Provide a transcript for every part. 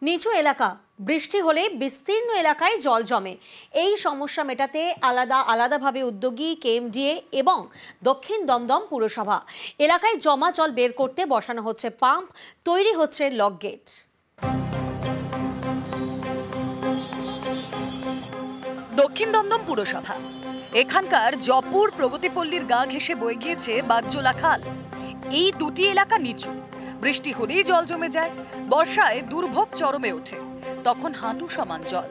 নিচু এলাকা, বৃষ্টি হলে বিস্তীর্ণ এলাকায় জল জমে। এই সমস্যা মেটাতে আলাদাভাবে উদ্যোগী কেএমডিএ এবং দক্ষিণ দমদম পুরসভা। এলাকায় জমা জল বের করতে বসানো হচ্ছে পাম্প, তৈরি হচ্ছে লক গেট। দক্ষিণ দমদম পুরসভা এখানকার জপুর প্রগতিপল্লীর গা ঘেঁষে বয়ে গিয়েছে বাগজোলা খাল। এই দুটি এলাকা নিচু, বৃষ্টি হলেই জল জমে যায়। বর্ষায় দুর্ভোগ চরমে ওঠে, তখন হাঁটু সমান জল।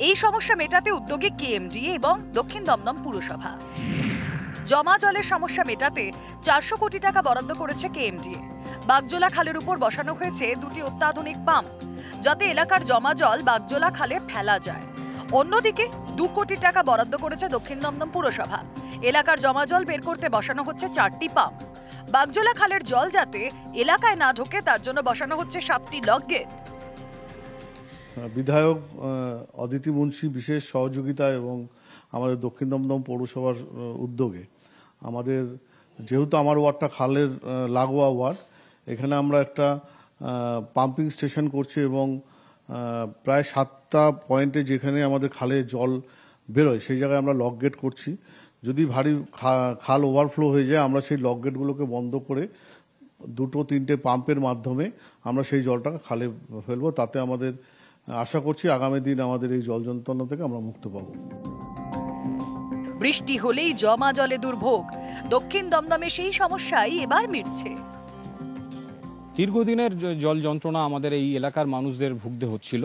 এই সমস্যা মেটাতে উদ্যোগী কেএমডিএ এবং দক্ষিণ দমদম পুরসভা। জমা জলের সমস্যা মেটাতে 400 কোটি টাকা বরাদ্দ করেছে কেএমডিএ। বাগজোলা খালের উপর বসানো হয়েছে দুটি অত্যাধুনিক পাম্প, যাতে এলাকার জমা জল বাগজোলা খালে ফেলা যায়। অন্যদিকে 2 কোটি টাকা বরাদ্দ করেছে দক্ষিণ দমদম পুরসভা। এলাকার জমা জল বের করতে বসানো হচ্ছে 4টি পাম্প। বাগজোলা খালের জল যাতে এলাকায় না ঢোকে তার জন্য বসানো হচ্ছে 7টি লক গেট। বিধায়ক অদিতি মুন্সি বিশেষ সহযোগিতা এবং আমাদের দক্ষিণ দমদম পৌরসভার উদ্যোগে আমাদের, যেহেতু আমার ওয়ার্ডটা খালের লাগোয়া ওয়ার্ড, এখানে আমরা একটা পাম্পিং স্টেশন করছি এবং প্রায় 7টা পয়েন্টে যেখানে আমাদের খালে জল বেরোয় সেই জায়গায় আমরা লক গেট করছি। যদি ভারী খাল ওভারফ্লো হয়ে যায় আমরা সেই লক গেটগুলোকে বন্ধ করে 2-3টে পাম্পের মাধ্যমে আমরা সেই জলটা খালে ফেলবো। তাতে আমাদের আশা করছি আগামী দিন আমাদের এই জল যন্ত্রণা থেকে আমরা মুক্তি পাবো। বৃষ্টি হলেই জমা জলে দুর্ভোগ, দক্ষিণ দমদমে সেই সমস্যাই এবার মিটছে। দীর্ঘদিনের জল যন্ত্রণা আমাদের এই এলাকার মানুষদের ভুগতে হচ্ছিল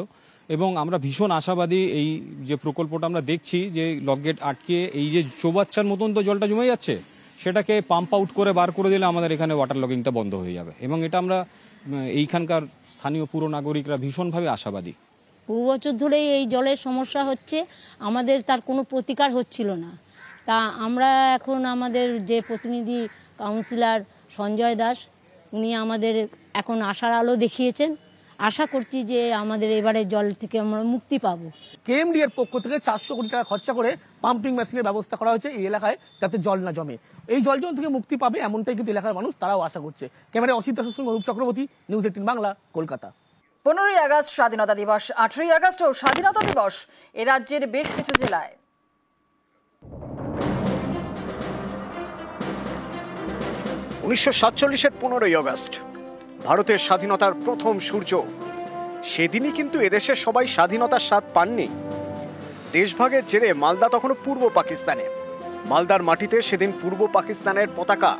এবং আমরা ভীষণ আশাবাদী। এই যে প্রকল্পটা আমরা দেখছি যে লক গেট আটকে এই যে চৌবাচ্চার মতন তো জলটা জমে যাচ্ছে, সেটাকে পাম্প আউট করে বার করে দিলে আমাদের এখানে ওয়াটার লগিংটা বন্ধ হয়ে যাবে এবং এটা আমরা এইখানকার স্থানীয় পুর নাগরিকরা ভীষণভাবে আশাবাদী। বহু বছর ধরেই এই জলের সমস্যা হচ্ছে, আমাদের তার কোনো প্রতিকার হচ্ছিল না। তা আমরা এখন আমাদের যে প্রতিনিধি কাউন্সিলর সঞ্জয় দাস, উনি আমাদের এখন আশার আলো দেখিয়েছেন। আশা করছি যে আমাদের এবারে জল থেকে আমরা মুক্তি পাবো। কেএমডি এর পক্ষ থেকে 400 কোটি টাকা খরচা করে পাম্পিং মেশিনের ব্যবস্থা করা হয়েছে এই এলাকায়, যাতে জল না জমে। এই জল যন্ত্র থেকে মুক্তি পাবে এমনটাই কিন্তু এলাকার মানুষ তারাও আশা করছে। ক্যামেরায় অসিত দাসের সঙ্গে অনুপ চক্রবর্তী, নিউজ 18 বাংলা, কলকাতা। 15ই আগস্ট স্বাধীনতা দিবস, 18ই আগস্ট ও স্বাধীনতা দিবস এ রাজ্যের বেশ কিছু জেলায়। উনিশশো 47-এর 15ই আগস্ট ভারতের স্বাধীনতার প্রথম সূর্য। সেদিনই কিন্তু এদেশের সবাই স্বাধীনতার স্বাদ পাননি। দেশভাগের জেরে মালদা তখনও পূর্ব পাকিস্তানে। মালদার মাটিতে সেদিন পূর্ব পাকিস্তানের পতাকা।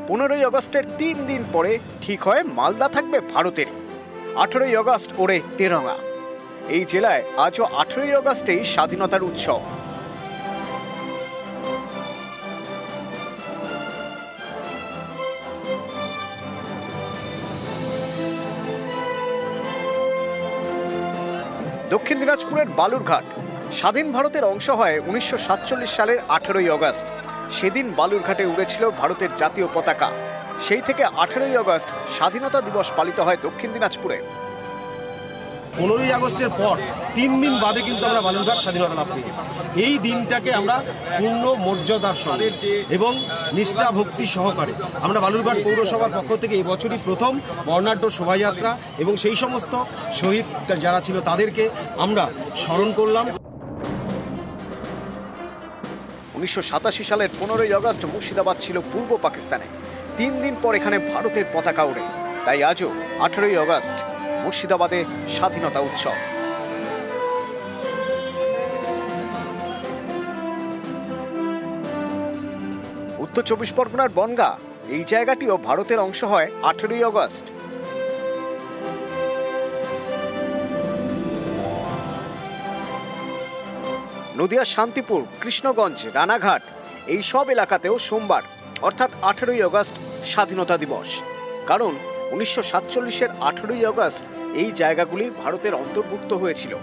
15ই আগস্টের 3 দিন পরে ঠিক হয় মালদা থাকবে ভারতেরই। 18ই আগস্ট ওড়ে তেরঙ্গা। এই জেলায় আজও 18ই আগস্টেই স্বাধীনতার উৎসব। দক্ষিণ দিনাজপুরের বালুরঘাট স্বাধীন ভারতের অংশ হয় 1947 সালের 18ই আগস্ট। সেদিন বালুরঘাটে উড়েছিল ভারতের জাতীয় পতাকা। সেই থেকে 18ই আগস্ট স্বাধীনতা দিবস পালিত হয় দক্ষিণ দিনাজপুরে। 15ই আগস্টের পর 3 দিন বাদে কিন্তু আমরা বালুরঘাট স্বাধীনতা লাভ করি। এই দিনটাকে আমরা পূর্ণ মর্যাদার সঙ্গে এবং নিষ্ঠা ভক্তি সহকারে আমরা বালুরঘাট পৌরসভার পক্ষ থেকে এই বছরই প্রথম বর্ণাঢ্য শোভাযাত্রা এবং সেই সমস্ত শহীদ যারা ছিল তাদেরকে আমরা স্মরণ করলাম। 1987 সালের 15ই আগস্ট মুর্শিদাবাদ ছিল পূর্ব পাকিস্তানে। 3 দিন পর এখানে ভারতের পতাকা ওড়ে। তাই আজও 18ই আগস্ট মুর্শিদাবাদে স্বাধীনতা উৎসব। উত্তর 24 পরগনার বনগাঁ, এই জায়গাটিও ভারতের অংশ হয় 18ই আগস্ট। নদিয়ার শান্তিপুর, কৃষ্ণগঞ্জ, রানাঘাট এই সব এলাকাতেও সোমবার অর্থাৎ 18ই আগস্ট স্বাধীনতা দিবস। কারণ 1947-এর 18ই আগস্ট এই জায়গাগুলি ভারতের অন্তর্ভুক্ত হয়েছিল।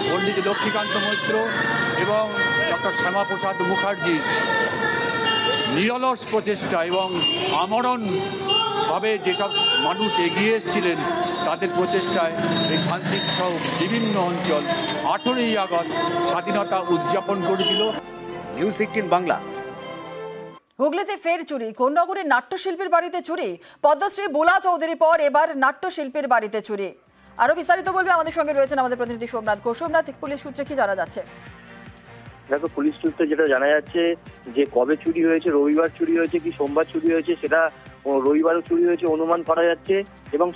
পণ্ডিত লক্ষ্মীকান্ত মৈত্র এবং ডক্টর শ্যামাপ্রসাদ মুখার্জি নিরলস প্রচেষ্টা এবং আমরণভাবে যেসব মানুষ এগিয়ে এসেছিলেন তাদের প্রচেষ্টায় এই শান্তি সহ বিভিন্ন অঞ্চল 18ই আগস্ট স্বাধীনতা উদযাপন করেছিল। নিউজ 18 বাংলা, হুগলিতে ফের চুরি। কোন্নগরে নাট্যশিল্পীর বাড়িতে চুরি। পদ্মশ্রী বুলা চৌধুরীর পর এবার নাট্যশিল্পীর বাড়িতে চুরি। আরো বিস্তারিত বলবে আমাদের সঙ্গে রয়েছেন আমাদের প্রতিনিধি সোমনাথ ঘোষ। সোমনাথ, পুলিশ সূত্রে কি জানা যাচ্ছে? দেখো, পুলিশ সূত্রে যেটা জানা যাচ্ছে যে কবে চুরি হয়েছে, রবিবার চুরি হয়েছে কি সোমবার চুরি হয়েছে, সেটা রবিবারও চুরি হয়েছে অনুমান করা যাচ্ছে এবং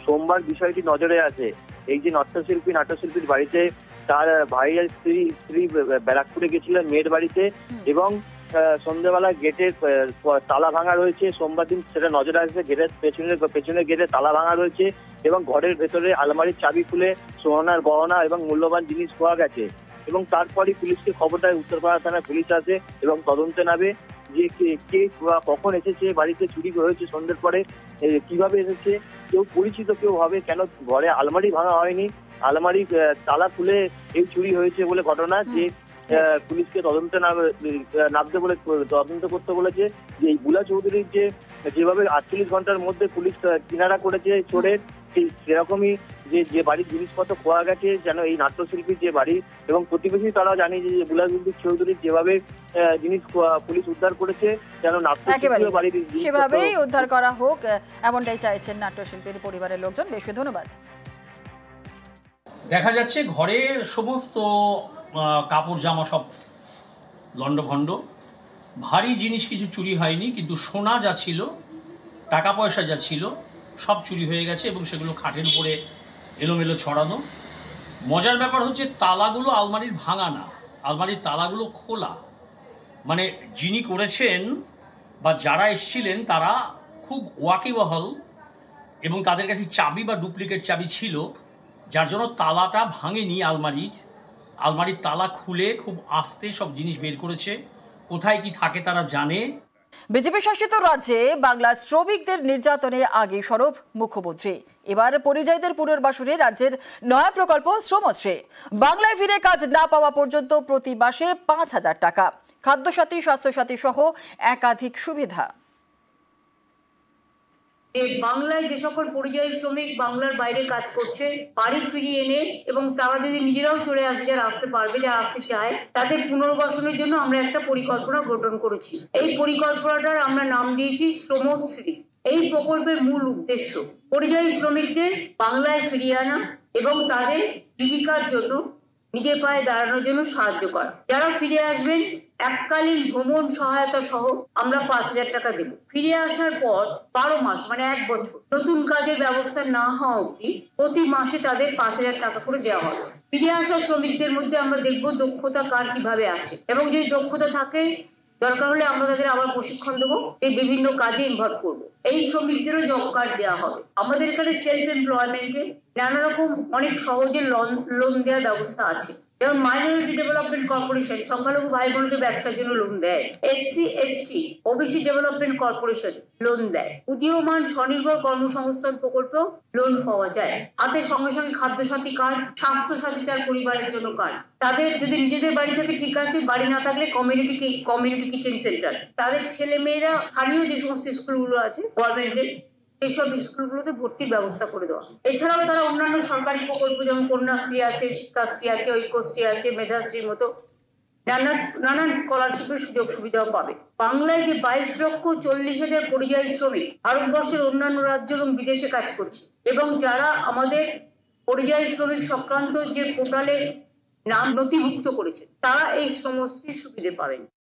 সোমবার বিষয়টি নজরে আছে। এই যে নাট্যশিল্পীর বাড়িতে তার ভাইয়ের স্ত্রী ব্যারাকপুরে গেছিলেন মেয়ের বাড়িতে এবং সন্ধ্যেবেলা গেটের তালা ভাঙা রয়েছে। সোমবার দিন সেটা নজরে আসবে। গেটের পেছনে গেটে তালা ভাঙা রয়েছে এবং ঘরের ভেতরে আলমারির চাবি খুলে সোনার গহনা এবং মূল্যবান জিনিস পাওয়া গেছে এবং তারপরই পুলিশকে খবর দেয়। উত্তরপাড়া থানায় পুলিশ আসে এবং তদন্তে নামে যে কে কখন এসেছে, বাড়িতে চুরি হয়েছে সন্ধ্যের পরে, কিভাবে এসেছে, কেউ পরিচিত কেউ হবে, কেন ঘরে আলমারি ভাঙা হয়নি, আলমারি তালা খুলে এই চুরি হয়েছে বলে ঘটনা। যে পুলিশকে তদন্ত করতে বলেছে যে এই বুলা চৌধুরীর যেভাবে 48 ঘন্টার মধ্যে পুলিশ কিনারা করেছে চোরের, সেরকমই যে বাড়ির জিনিসপত্র খোয়া গেছে যেন এই নাট্যশিল্পীর যে বাড়ি এবং প্রতিবেশী তারা জানে যে বুলা চৌধুরীর যেভাবে জিনিস পুলিশ উদ্ধার করেছে যেন নাট্যশিল্পীর বাড়ির সেভাবেই উদ্ধার করা হোক, এমনটাই চাইছেন নাট্যশিল্পীর পরিবারের লোকজন। বেশ ধন্যবাদ। দেখা যাচ্ছে ঘরে সমস্ত কাপড় জামা সব লণ্ডভণ্ড, ভারী জিনিস কিছু চুরি হয়নি, কিন্তু সোনা যা ছিল, টাকা পয়সা যা ছিল সব চুরি হয়ে গেছে এবং সেগুলো খাটের উপরে এলোমেলো ছড়ানো। মজার ব্যাপার হচ্ছে তালাগুলো আলমারির ভাঙা না, আলমারির তালাগুলো খোলা। মানে যিনি করেছেন বা যারা এসেছিলেন তারা খুব ওয়াকিবহাল এবং তাদের কাছে চাবি বা ডুপ্লিকেট চাবি ছিল, যার জন্য তালাটা ভাঙেনি। আলমারির তালা খুলে খুব আস্তে সব জিনিস বের করেছে। কোথায় কি থাকে তারা জানে। বিজেপি শাসিত রাজ্যে বাংলার শ্রমিকদের নির্যাতনে আগে সরব মুখ্যমন্ত্রী। এবার পরিযায়ীদের পুনর্বাসনে রাজ্যের নয়া প্রকল্প শ্রমশ্রী। বাংলায় ফিরে কাজ না পাওয়া পর্যন্ত প্রতি মাসে 5,000 টাকা, খাদ্যসাথী, স্বাস্থ্যসাথী সহ একাধিক সুবিধা। বাংলায় যে সকল পরিযায়ী শ্রমিক বাংলার বাইরে কাজ করছে, বাড়ি ফিরিয়ে এনে এবং তারা যদি নিজেরাও চলে আসে, যারা আসতে পারবে, যারা আসতে চায়, তাদের পুনর্বাসনের জন্য আমরা একটা পরিকল্পনা গঠন করেছি। এই পরিকল্পনাটার আমরা নাম দিয়েছি শ্রমশ্রী। এই প্রকল্পের মূল উদ্দেশ্য পরিযায়ী শ্রমিকদের বাংলায় ফিরিয়ে আনা এবং তাদের জীবিকার জন্য নিজের পায়ে দাঁড়ানোর জন্য সাহায্য করা। যারা ফিরে আসবেন এককালীন ভ্রমণ সহায়তা সহ আমরা 5,000 টাকা দেব। ফিরে আসার পর 12 মাস মানে 1 বছর নতুন কাজের ব্যবস্থা না হওয়া অবধি প্রতি মাসে তাদের 5,000 টাকা করে দেওয়া হবে। ফিরে আসা শ্রমিকদের মধ্যে আমরা দেখব দক্ষতা কার কিভাবে আছে এবং যদি দক্ষতা থাকে দরকার হলে আমরা তাদের আবার প্রশিক্ষণ দেবো, এই বিভিন্ন কাজে ইনভলভ করবো। এই শ্রমিকদেরও জব কার্ড দেওয়া হবে। আমাদের এখানে সেলফ এমপ্লয়মেন্টে নানা রকম অনেক সহজে লোন দেওয়ার ব্যবস্থা আছে। যেমন মাইনরিটি ডেভেলপমেন্ট কর্পোরেশন সংখ্যালঘু ভাই বোনদের ব্যবসার জন্য লোন দেয়, SC ST OBC development corporation loan দেয়, উদীয়মান স্বনির্ভর কর্মসংস্থান প্রকল্প লোন পাওয়া যায়। হাতে সঙ্গে সঙ্গে খাদ্যসাথী কার্ড, স্বাস্থ্যসাথী তার পরিবারের জন্য কার্ড। তাদের যদি নিজেদের বাড়ি থেকে ঠিক আছে, বাড়ি না থাকলে কমিউনিটি কিচেন সেন্টার। তাদের ছেলে মেয়েরা স্থানীয় যে সমস্ত স্কুলগুলো আছে গভর্নমেন্টের, এইসব স্কুলগুলোতে ভর্তির ব্যবস্থা করে দেওয়া। এছাড়াও তারা অন্যান্য সরকারি প্রকল্প যেমন কন্যাশ্রী আছে, শিক্ষাশ্রী আছে, ঐক্যশ্রী আছে, মেধাশ্রীর মতো নানান স্কলারশিপের সুযোগ সুবিধাও পাবে। বাংলায় যে 22,40,000 পরিযায়ী শ্রমিক ভারতবর্ষের অন্যান্য রাজ্য এবং বিদেশে কাজ করছে এবং যারা আমাদের পরিযায়ী শ্রমিক সংক্রান্ত যে পোর্টালে নাম নথিভুক্ত করেছে, তারা এই সমস্ত সুবিধা পাবেন।